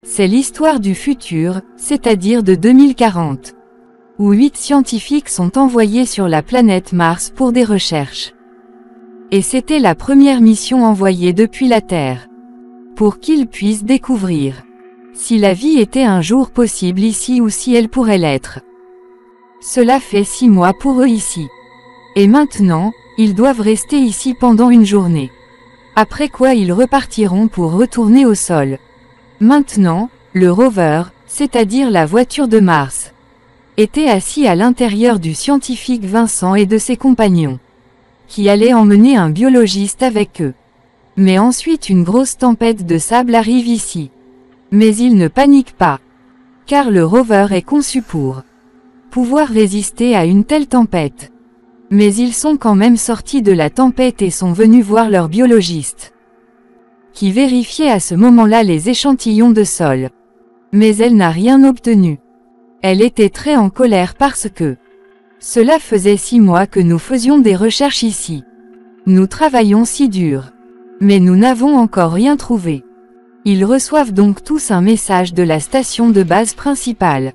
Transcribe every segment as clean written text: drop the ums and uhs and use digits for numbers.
C'est l'histoire du futur, c'est-à-dire de 2040. Où 8 scientifiques sont envoyés sur la planète Mars pour des recherches. Et c'était la première mission envoyée depuis la Terre. Pour qu'ils puissent découvrir si la vie était un jour possible ici ou si elle pourrait l'être. Cela fait 6 mois pour eux ici. Et maintenant, ils doivent rester ici pendant une journée. Après quoi ils repartiront pour retourner au sol. Maintenant, le rover, c'est-à-dire la voiture de Mars, était assis à l'intérieur du scientifique Vincent et de ses compagnons, qui allaient emmener un biologiste avec eux. Mais ensuite une grosse tempête de sable arrive ici. Mais ils ne paniquent pas, car le rover est conçu pour pouvoir résister à une telle tempête. Mais ils sont quand même sortis de la tempête et sont venus voir leur biologiste, qui vérifiait à ce moment-là les échantillons de sol. Mais elle n'a rien obtenu. Elle était très en colère parce que cela faisait 6 mois que nous faisions des recherches ici. Nous travaillons si dur. Mais nous n'avons encore rien trouvé. Ils reçoivent donc tous un message de la station de base principale,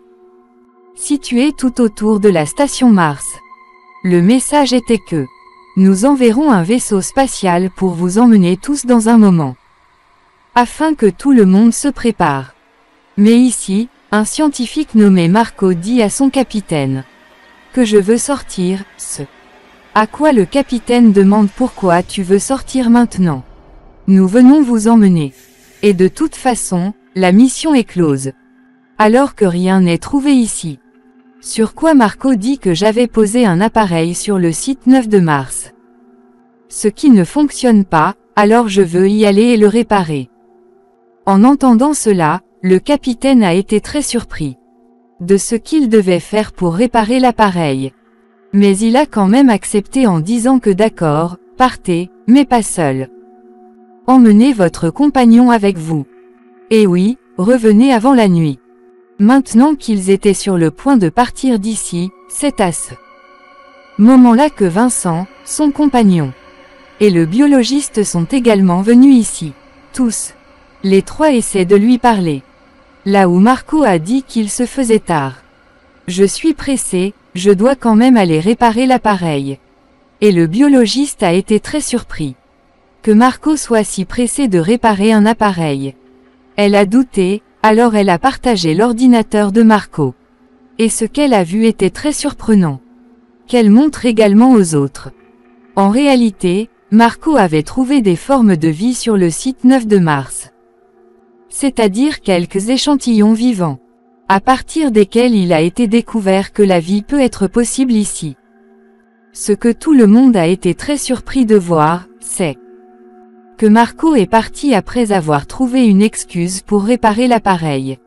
située tout autour de la station Mars. Le message était que nous enverrons un vaisseau spatial pour vous emmener tous dans un moment, afin que tout le monde se prépare. Mais ici, un scientifique nommé Marco dit à son capitaine que je veux sortir, à quoi le capitaine demande pourquoi tu veux sortir maintenant. Nous venons vous emmener. Et de toute façon, la mission est close. Alors que rien n'est trouvé ici. Sur quoi Marco dit que j'avais posé un appareil sur le site 9 de Mars. Ce qui ne fonctionne pas, alors je veux y aller et le réparer. En entendant cela, le capitaine a été très surpris de ce qu'il devait faire pour réparer l'appareil. Mais il a quand même accepté en disant que d'accord, partez, mais pas seul. Emmenez votre compagnon avec vous. Et oui, revenez avant la nuit. Maintenant qu'ils étaient sur le point de partir d'ici, c'est à ce moment-là que Vincent, son compagnon, et le biologiste sont également venus ici. Tous. Les trois essaient de lui parler. Là où Marco a dit qu'il se faisait tard. Je suis pressé, je dois quand même aller réparer l'appareil. Et le biologiste a été très surpris que Marco soit si pressé de réparer un appareil. Elle a douté, alors elle a partagé l'ordinateur de Marco. Et ce qu'elle a vu était très surprenant, qu'elle montre également aux autres. En réalité, Marco avait trouvé des formes de vie sur le site 9 de Mars. C'est-à-dire quelques échantillons vivants, à partir desquels il a été découvert que la vie peut être possible ici. Ce que tout le monde a été très surpris de voir, c'est que Marco est parti après avoir trouvé une excuse pour réparer l'appareil.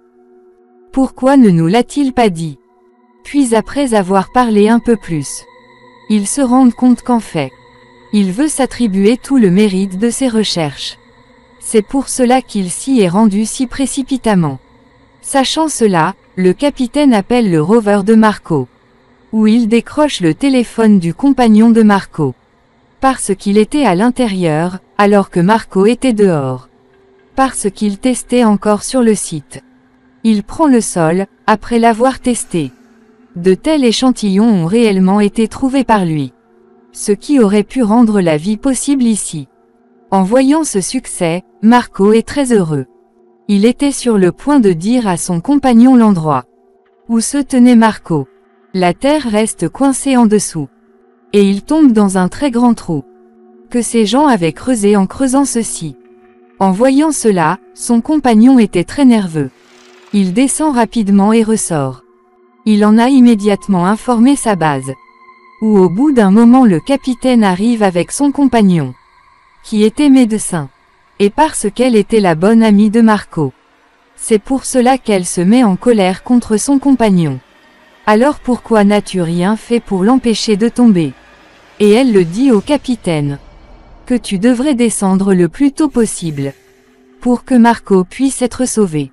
Pourquoi ne nous l'a-t-il pas dit? Puis après avoir parlé un peu plus, ils se rendent compte qu'en fait, il veut s'attribuer tout le mérite de ses recherches. C'est pour cela qu'il s'y est rendu si précipitamment. Sachant cela, le capitaine appelle le rover de Marco, où il décroche le téléphone du compagnon de Marco. Parce qu'il était à l'intérieur, alors que Marco était dehors. Parce qu'il testait encore sur le site. Il prend le sol, après l'avoir testé. De tels échantillons ont réellement été trouvés par lui. Ce qui aurait pu rendre la vie possible ici. En voyant ce succès, Marco est très heureux. Il était sur le point de dire à son compagnon l'endroit où se tenait Marco. La terre reste coincée en dessous. Et il tombe dans un très grand trou que ces gens avaient creusé en creusant ceci. En voyant cela, son compagnon était très nerveux. Il descend rapidement et ressort. Il en a immédiatement informé sa base. Où au bout d'un moment le capitaine arrive avec son compagnon, qui était médecin. Et parce qu'elle était la bonne amie de Marco. C'est pour cela qu'elle se met en colère contre son compagnon. Alors pourquoi n'as-tu rien fait pour l'empêcher de tomber? Et elle le dit au capitaine que tu devrais descendre le plus tôt possible pour que Marco puisse être sauvé.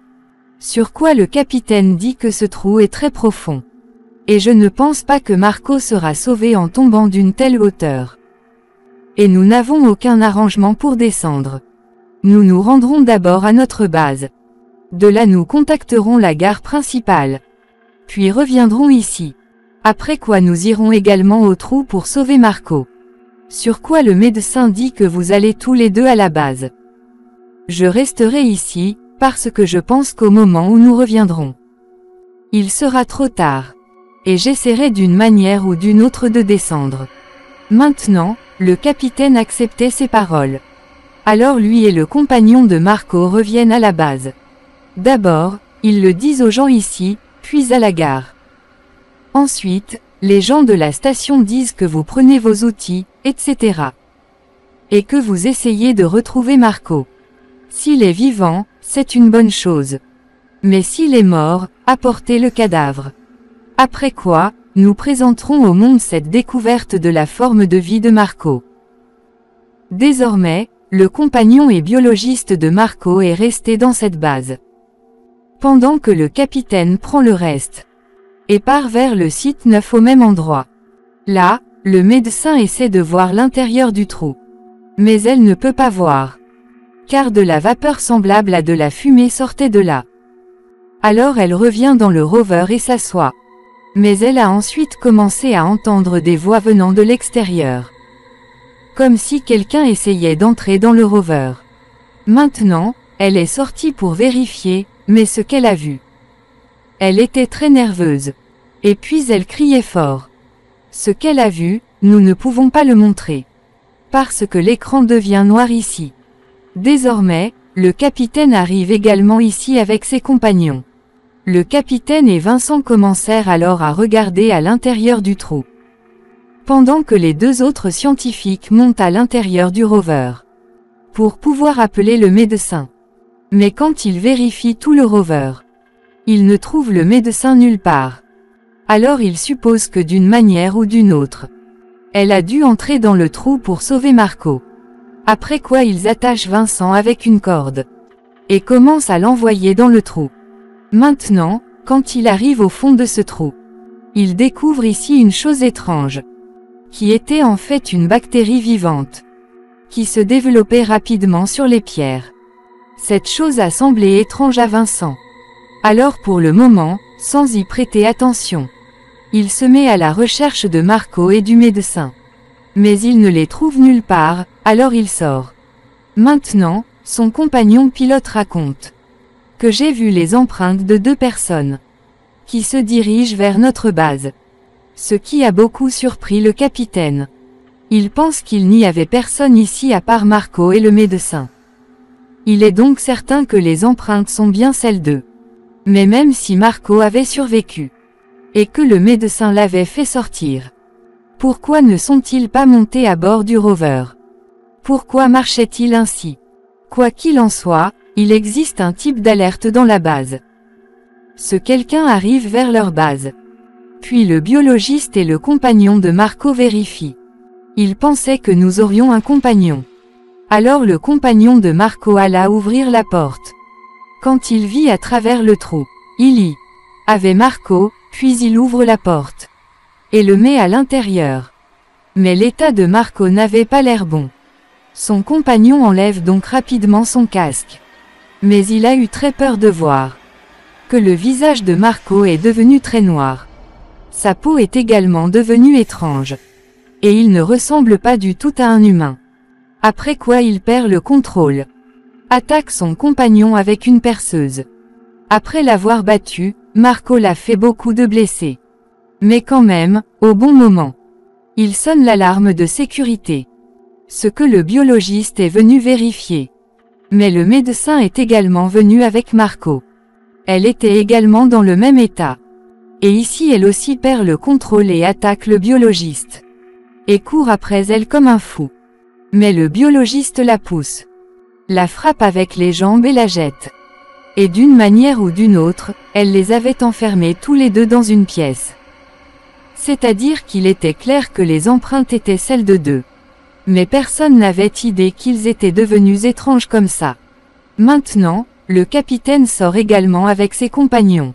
Sur quoi le capitaine dit que ce trou est très profond. Et je ne pense pas que Marco sera sauvé en tombant d'une telle hauteur. Et nous n'avons aucun arrangement pour descendre. Nous nous rendrons d'abord à notre base. De là nous contacterons la gare principale. Puis reviendrons ici. Après quoi nous irons également au trou pour sauver Marco. Sur quoi le médecin dit que vous allez tous les deux à la base. Je resterai ici, parce que je pense qu'au moment où nous reviendrons, il sera trop tard. Et j'essaierai d'une manière ou d'une autre de descendre. Maintenant, le capitaine acceptait ces paroles. Alors lui et le compagnon de Marco reviennent à la base. D'abord, ils le disent aux gens ici, puis à la gare. Ensuite, les gens de la station disent que vous prenez vos outils, etc. Et que vous essayez de retrouver Marco. S'il est vivant, c'est une bonne chose. Mais s'il est mort, apportez le cadavre. Après quoi, nous présenterons au monde cette découverte de la forme de vie de Marco. Désormais, le compagnon et biologiste de Marco est resté dans cette base. Pendant que le capitaine prend le reste et part vers le site 9 au même endroit. Là, le médecin essaie de voir l'intérieur du trou. Mais elle ne peut pas voir. Car de la vapeur semblable à de la fumée sortait de là. Alors elle revient dans le rover et s'assoit. Mais elle a ensuite commencé à entendre des voix venant de l'extérieur. Comme si quelqu'un essayait d'entrer dans le rover. Maintenant, elle est sortie pour vérifier, mais ce qu'elle a vu. Elle était très nerveuse. Et puis elle criait fort. Ce qu'elle a vu, nous ne pouvons pas le montrer. Parce que l'écran devient noir ici. Désormais, le capitaine arrive également ici avec ses compagnons. Le capitaine et Vincent commencèrent alors à regarder à l'intérieur du trou. Pendant que les deux autres scientifiques montent à l'intérieur du rover. Pour pouvoir appeler le médecin. Mais quand ils vérifient tout le rover, ils ne trouvent le médecin nulle part. Alors ils supposent que d'une manière ou d'une autre, elle a dû entrer dans le trou pour sauver Marco. Après quoi ils attachent Vincent avec une corde. Et commencent à l'envoyer dans le trou. Maintenant, quand il arrive au fond de ce trou, il découvre ici une chose étrange. Qui était en fait une bactérie vivante. Qui se développait rapidement sur les pierres. Cette chose a semblé étrange à Vincent. Alors pour le moment, sans y prêter attention, il se met à la recherche de Marco et du médecin. Mais il ne les trouve nulle part, alors il sort. Maintenant, son compagnon pilote raconte que j'ai vu les empreintes de deux personnes qui se dirigent vers notre base. Ce qui a beaucoup surpris le capitaine. Il pense qu'il n'y avait personne ici à part Marco et le médecin. Il est donc certain que les empreintes sont bien celles d'eux. Mais même si Marco avait survécu, et que le médecin l'avait fait sortir, pourquoi ne sont-ils pas montés à bord du rover? Pourquoi marchaient-ils ainsi? Quoi qu'il en soit, il existe un type d'alerte dans la base. Ce quelqu'un arrive vers leur base. Puis le biologiste et le compagnon de Marco vérifient. Il pensait que nous aurions un compagnon. Alors le compagnon de Marco alla ouvrir la porte. Quand il vit à travers le trou, il y avait Marco, puis il ouvre la porte et le met à l'intérieur. Mais l'état de Marco n'avait pas l'air bon. Son compagnon enlève donc rapidement son casque. Mais il a eu très peur de voir que le visage de Marco est devenu très noir. Sa peau est également devenue étrange. Et il ne ressemble pas du tout à un humain. Après quoi il perd le contrôle. Attaque son compagnon avec une perceuse. Après l'avoir battu, Marco l'a fait beaucoup de blessés. Mais quand même, au bon moment, il sonne l'alarme de sécurité. Ce que le biologiste est venu vérifier. Mais le médecin est également venu avec Marco. Elle était également dans le même état. Et ici elle aussi perd le contrôle et attaque le biologiste. Et court après elle comme un fou. Mais le biologiste la pousse. La frappe avec les jambes et la jette. Et d'une manière ou d'une autre, elle les avait enfermés tous les deux dans une pièce. C'est-à-dire qu'il était clair que les empreintes étaient celles de deux. Mais personne n'avait idée qu'ils étaient devenus étranges comme ça. Maintenant, le capitaine sort également avec ses compagnons.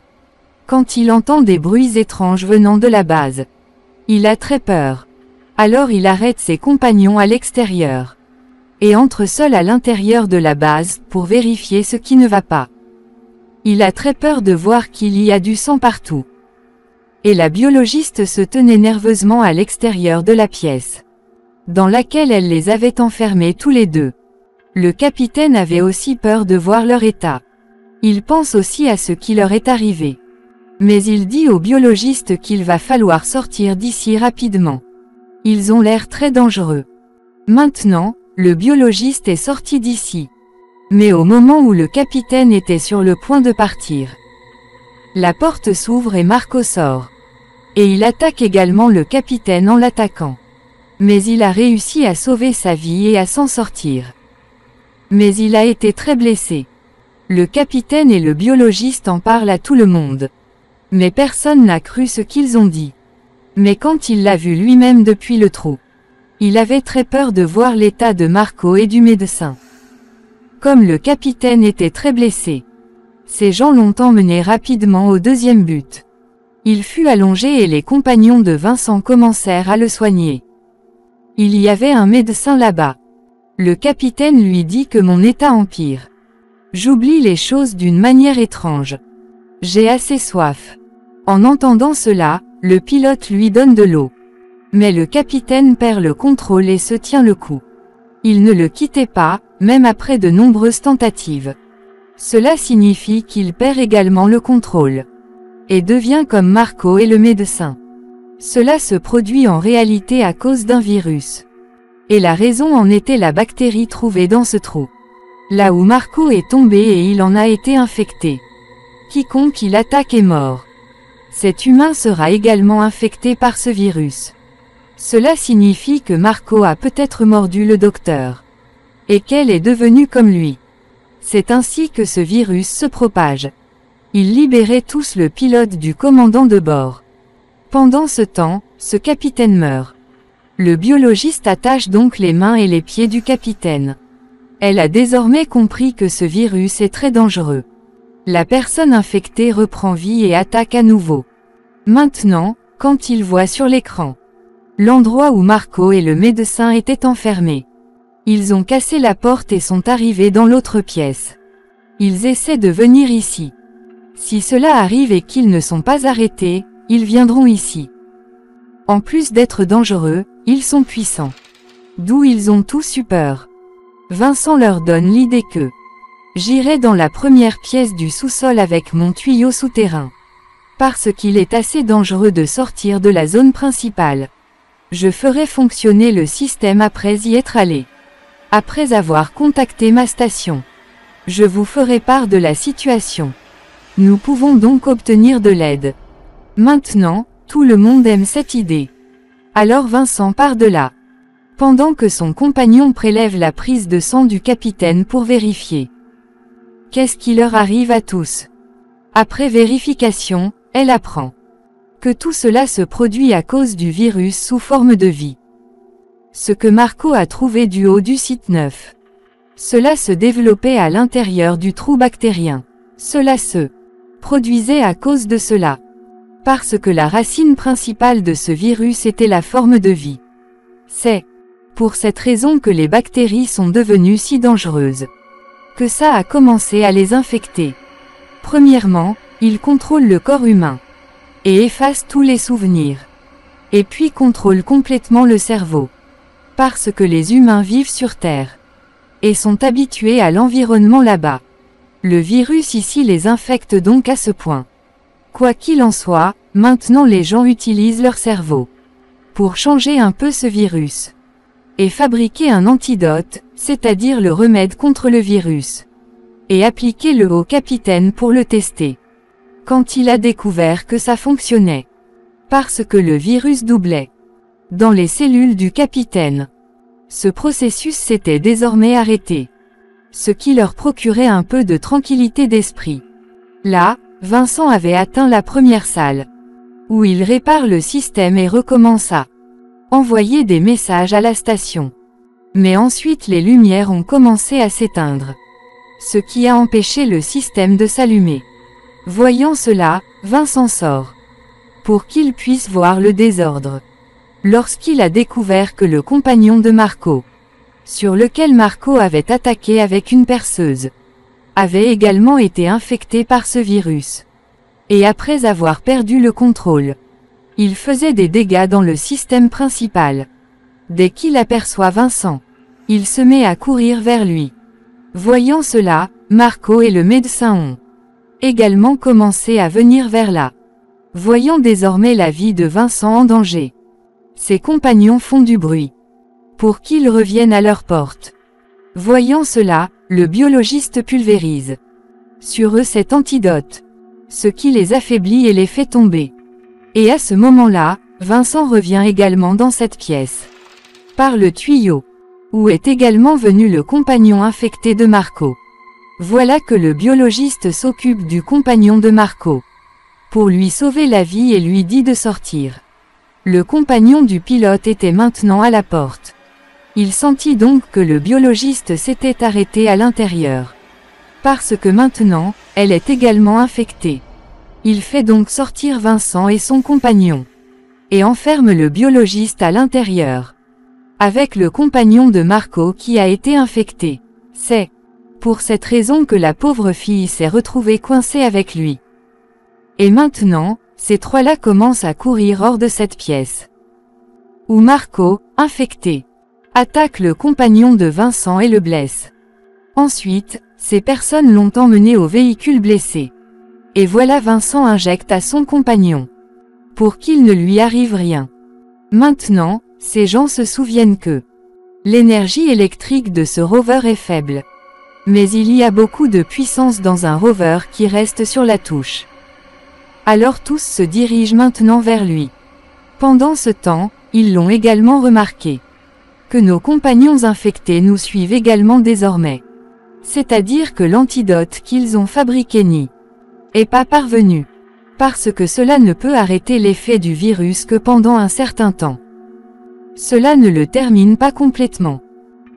Quand il entend des bruits étranges venant de la base, il a très peur. Alors il arrête ses compagnons à l'extérieur. Et entre seul à l'intérieur de la base pour vérifier ce qui ne va pas. Il a très peur de voir qu'il y a du sang partout. Et la biologiste se tenait nerveusement à l'extérieur de la pièce, dans laquelle elle les avait enfermés tous les deux. Le capitaine avait aussi peur de voir leur état. Il pense aussi à ce qui leur est arrivé. Mais il dit au biologiste qu'il va falloir sortir d'ici rapidement. Ils ont l'air très dangereux. Maintenant, le biologiste est sorti d'ici. Mais au moment où le capitaine était sur le point de partir, la porte s'ouvre et Marco sort. Et il attaque également le capitaine en l'attaquant. Mais il a réussi à sauver sa vie et à s'en sortir. Mais il a été très blessé. Le capitaine et le biologiste en parlent à tout le monde. Mais personne n'a cru ce qu'ils ont dit. Mais quand il l'a vu lui-même depuis le trou, il avait très peur de voir l'état de Marco et du médecin. Comme le capitaine était très blessé, ces gens l'ont emmené rapidement au deuxième but. Il fut allongé et les compagnons de Vincent commencèrent à le soigner. Il y avait un médecin là-bas. Le capitaine lui dit que mon état empire. J'oublie les choses d'une manière étrange. J'ai assez soif. En entendant cela, le pilote lui donne de l'eau. Mais le capitaine perd le contrôle et se tient le coup. Il ne le quittait pas, même après de nombreuses tentatives. Cela signifie qu'il perd également le contrôle. Et devient comme Marco et le médecin. Cela se produit en réalité à cause d'un virus. Et la raison en était la bactérie trouvée dans ce trou. Là où Marco est tombé et il en a été infecté. Quiconque il attaque est mort. Cet humain sera également infecté par ce virus. Cela signifie que Marco a peut-être mordu le docteur. Et qu'elle est devenue comme lui. C'est ainsi que ce virus se propage. Ils libéraient tous le pilote du commandant de bord. Pendant ce temps, ce capitaine meurt. Le biologiste attache donc les mains et les pieds du capitaine. Elle a désormais compris que ce virus est très dangereux. La personne infectée reprend vie et attaque à nouveau. Maintenant, quand il voit sur l'écran l'endroit où Marco et le médecin étaient enfermés, ils ont cassé la porte et sont arrivés dans l'autre pièce. Ils essaient de venir ici. Si cela arrive et qu'ils ne sont pas arrêtés, ils viendront ici. En plus d'être dangereux, ils sont puissants. D'où ils ont tous eu peur. Vincent leur donne l'idée que j'irai dans la première pièce du sous-sol avec mon tuyau souterrain. Parce qu'il est assez dangereux de sortir de la zone principale. Je ferai fonctionner le système après y être allé. Après avoir contacté ma station, je vous ferai part de la situation. Nous pouvons donc obtenir de l'aide. Maintenant, tout le monde aime cette idée. Alors Vincent part de là. Pendant que son compagnon prélève la prise de sang du capitaine pour vérifier. Qu'est-ce qui leur arrive à tous? Après vérification, elle apprend que tout cela se produit à cause du virus sous forme de vie. Ce que Marco a trouvé du haut du site 9. Cela se développait à l'intérieur du trou bactérien. Cela se produisait à cause de cela. Parce que la racine principale de ce virus était la forme de vie. C'est pour cette raison que les bactéries sont devenues si dangereuses. Que ça a commencé à les infecter. Premièrement, ils contrôlent le corps humain. Et effacent tous les souvenirs. Et puis contrôlent complètement le cerveau. Parce que les humains vivent sur Terre. Et sont habitués à l'environnement là-bas. Le virus ici les infecte donc à ce point. Quoi qu'il en soit, maintenant les gens utilisent leur cerveau. Pour changer un peu ce virus. Et fabriquer un antidote, c'est-à-dire le remède contre le virus. Et appliquer le au capitaine pour le tester. Quand il a découvert que ça fonctionnait. Parce que le virus doublait. Dans les cellules du capitaine. Ce processus s'était désormais arrêté. Ce qui leur procurait un peu de tranquillité d'esprit. Là, Vincent avait atteint la première salle. Où il répare le système et recommence à envoyer des messages à la station. Mais ensuite les lumières ont commencé à s'éteindre. Ce qui a empêché le système de s'allumer. Voyant cela, Vincent sort. Pour qu'il puisse voir le désordre. Lorsqu'il a découvert que le compagnon de Marco, sur lequel Marco avait attaqué avec une perceuse, avait également été infecté par ce virus. Et après avoir perdu le contrôle, il faisait des dégâts dans le système principal. Dès qu'il aperçoit Vincent, il se met à courir vers lui. Voyant cela, Marco et le médecin ont également commencé à venir vers là. Voyant désormais la vie de Vincent en danger, ses compagnons font du bruit pour qu'ils reviennent à leur porte. Voyant cela, le biologiste pulvérise sur eux cet antidote, ce qui les affaiblit et les fait tomber. Et à ce moment-là, Vincent revient également dans cette pièce, par le tuyau, où est également venu le compagnon infecté de Marco. Voilà que le biologiste s'occupe du compagnon de Marco, pour lui sauver la vie et lui dit de sortir. Le compagnon du pilote était maintenant à la porte. Il sentit donc que le biologiste s'était arrêté à l'intérieur. Parce que maintenant, elle est également infectée. Il fait donc sortir Vincent et son compagnon, et enferme le biologiste à l'intérieur, avec le compagnon de Marco qui a été infecté. C'est pour cette raison que la pauvre fille s'est retrouvée coincée avec lui. Et maintenant, ces trois-là commencent à courir hors de cette pièce, où Marco, infecté, attaque le compagnon de Vincent et le blesse. Ensuite, ces personnes l'ont emmené au véhicule blessé. Et voilà Vincent injecte à son compagnon, pour qu'il ne lui arrive rien. Maintenant, ces gens se souviennent que l'énergie électrique de ce rover est faible. Mais il y a beaucoup de puissance dans un rover qui reste sur la touche. Alors tous se dirigent maintenant vers lui. Pendant ce temps, ils l'ont également remarqué, que nos compagnons infectés nous suivent également désormais. C'est-à-dire que l'antidote qu'ils ont fabriqué n'y est pas parvenu. Parce que cela ne peut arrêter l'effet du virus que pendant un certain temps. Cela ne le termine pas complètement.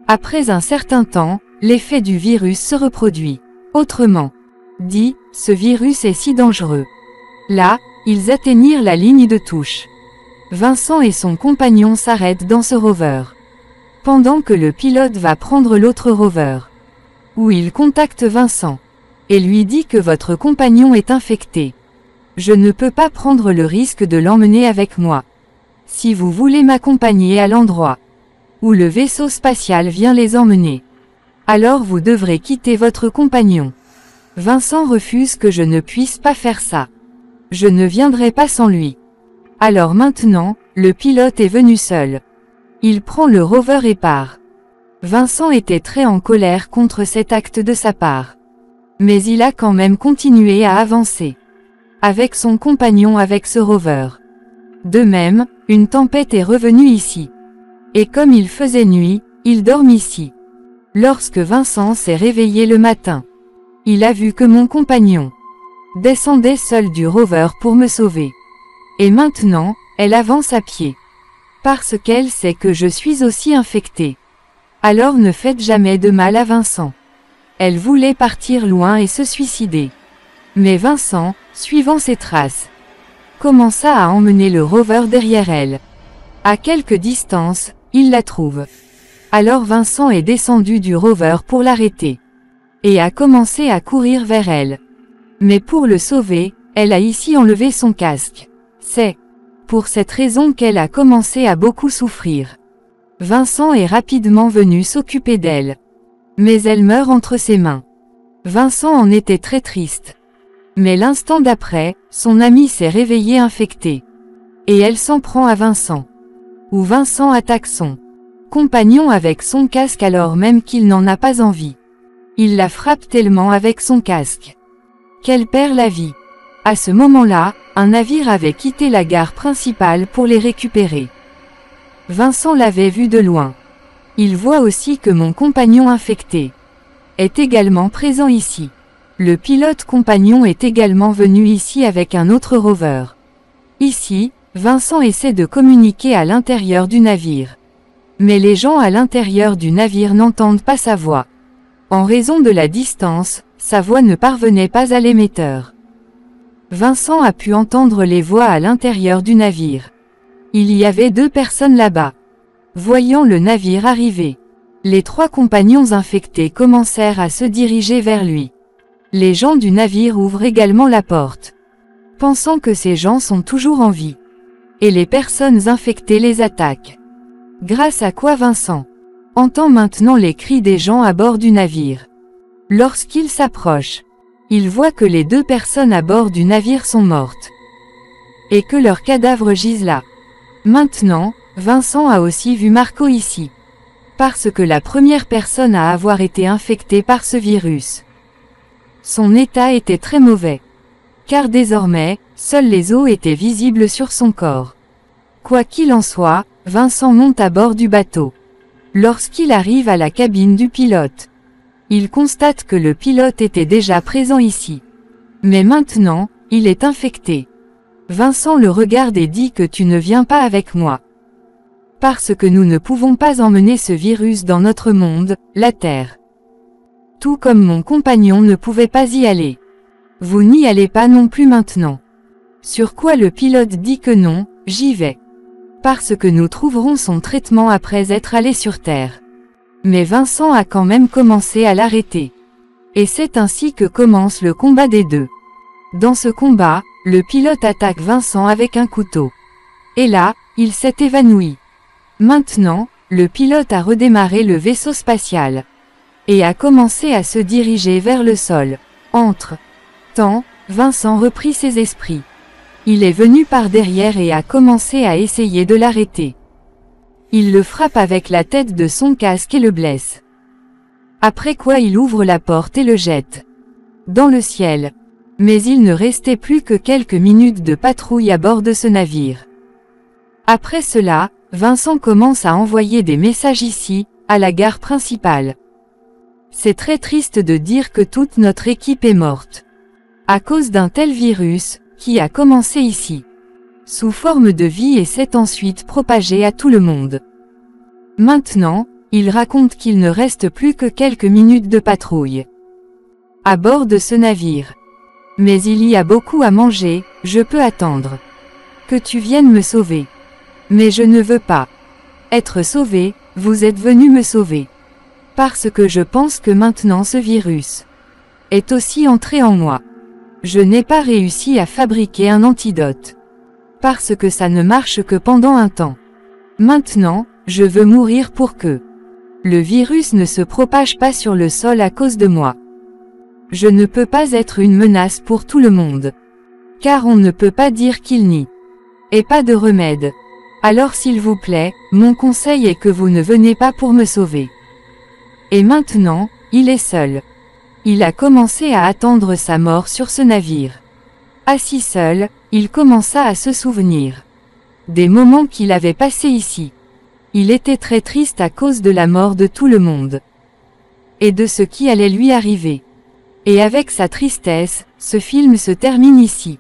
Après un certain temps, l'effet du virus se reproduit. Autrement dit, ce virus est si dangereux. Là, ils atteignirent la ligne de touche. Vincent et son compagnon s'arrêtent dans ce rover, pendant que le pilote va prendre l'autre rover, où il contacte Vincent, et lui dit que votre compagnon est infecté. Je ne peux pas prendre le risque de l'emmener avec moi. Si vous voulez m'accompagner à l'endroit où le vaisseau spatial vient les emmener, alors vous devrez quitter votre compagnon. Vincent refuse que je ne puisse pas faire ça. Je ne viendrai pas sans lui. Alors maintenant, le pilote est venu seul. Il prend le rover et part. Vincent était très en colère contre cet acte de sa part. Mais il a quand même continué à avancer avec son compagnon avec ce rover. De même, une tempête est revenue ici. Et comme il faisait nuit, il dort ici. Lorsque Vincent s'est réveillé le matin, il a vu que mon compagnon descendait seul du rover pour me sauver. Et maintenant, elle avance à pied. Parce qu'elle sait que je suis aussi infectée. Alors ne faites jamais de mal à Vincent. Elle voulait partir loin et se suicider. Mais Vincent, suivant ses traces, commença à emmener le rover derrière elle. À quelque distance, il la trouve. Alors Vincent est descendu du rover pour l'arrêter, et a commencé à courir vers elle. Mais pour le sauver, elle a ici enlevé son casque. C'est pour cette raison qu'elle a commencé à beaucoup souffrir. Vincent est rapidement venu s'occuper d'elle. Mais elle meurt entre ses mains. Vincent en était très triste. Mais l'instant d'après, son ami s'est réveillé infecté. Et elle s'en prend à Vincent. Où Vincent attaque son compagnon avec son casque alors même qu'il n'en a pas envie. Il la frappe tellement avec son casque qu'elle perd la vie. À ce moment-là, un navire avait quitté la gare principale pour les récupérer. Vincent l'avait vu de loin. Il voit aussi que mon compagnon infecté est également présent ici. Le pilote compagnon est également venu ici avec un autre rover. Ici, Vincent essaie de communiquer à l'intérieur du navire. Mais les gens à l'intérieur du navire n'entendent pas sa voix. En raison de la distance, sa voix ne parvenait pas à l'émetteur. Vincent a pu entendre les voix à l'intérieur du navire. Il y avait 2 personnes là-bas. Voyant le navire arriver, les 3 compagnons infectés commencèrent à se diriger vers lui. Les gens du navire ouvrent également la porte, pensant que ces gens sont toujours en vie. Et les personnes infectées les attaquent. Grâce à quoi Vincent entend maintenant les cris des gens à bord du navire. Lorsqu'il s'approche, il voit que les 2 personnes à bord du navire sont mortes. Et que leurs cadavres gisent là. Maintenant, Vincent a aussi vu Marco ici. Parce que la première personne à avoir été infectée par ce virus. Son état était très mauvais. Car désormais, seuls les os étaient visibles sur son corps. Quoi qu'il en soit, Vincent monte à bord du bateau. Lorsqu'il arrive à la cabine du pilote, il constate que le pilote était déjà présent ici. Mais maintenant, il est infecté. Vincent le regarde et dit que tu ne viens pas avec moi. Parce que nous ne pouvons pas emmener ce virus dans notre monde, la Terre. Tout comme mon compagnon ne pouvait pas y aller. Vous n'y allez pas non plus maintenant. Sur quoi le pilote dit que non, j'y vais. Parce que nous trouverons son traitement après être allé sur Terre. Mais Vincent a quand même commencé à l'arrêter. Et c'est ainsi que commence le combat des 2. Dans ce combat, le pilote attaque Vincent avec un couteau. Et là, il s'est évanoui. Maintenant, le pilote a redémarré le vaisseau spatial. Et a commencé à se diriger vers le sol. Entre-temps, Vincent reprit ses esprits. Il est venu par derrière et a commencé à essayer de l'arrêter. Il le frappe avec la tête de son casque et le blesse. Après quoi il ouvre la porte et le jette dans le ciel. Mais il ne restait plus que quelques minutes de patrouille à bord de ce navire. Après cela, Vincent commence à envoyer des messages ici, à la gare principale. C'est très triste de dire que toute notre équipe est morte. À cause d'un tel virus, qui a commencé ici. Sous forme de vie et s'est ensuite propagé à tout le monde. Maintenant, il raconte qu'il ne reste plus que quelques minutes de patrouille. À bord de ce navire. Mais il y a beaucoup à manger, je peux attendre. Que tu viennes me sauver. Mais je ne veux pas être sauvé, vous êtes venu me sauver. Parce que je pense que maintenant ce virus est aussi entré en moi. Je n'ai pas réussi à fabriquer un antidote. Parce que ça ne marche que pendant un temps. Maintenant, je veux mourir pour que le virus ne se propage pas sur le sol à cause de moi. Je ne peux pas être une menace pour tout le monde. Car on ne peut pas dire qu'il n'y ait pas de remède. Alors s'il vous plaît, mon conseil est que vous ne venez pas pour me sauver. Et maintenant, il est seul. Il a commencé à attendre sa mort sur ce navire. Assis seul, il commença à se souvenir des moments qu'il avait passés ici. Il était très triste à cause de la mort de tout le monde. Et de ce qui allait lui arriver. Et avec sa tristesse, ce film se termine ici.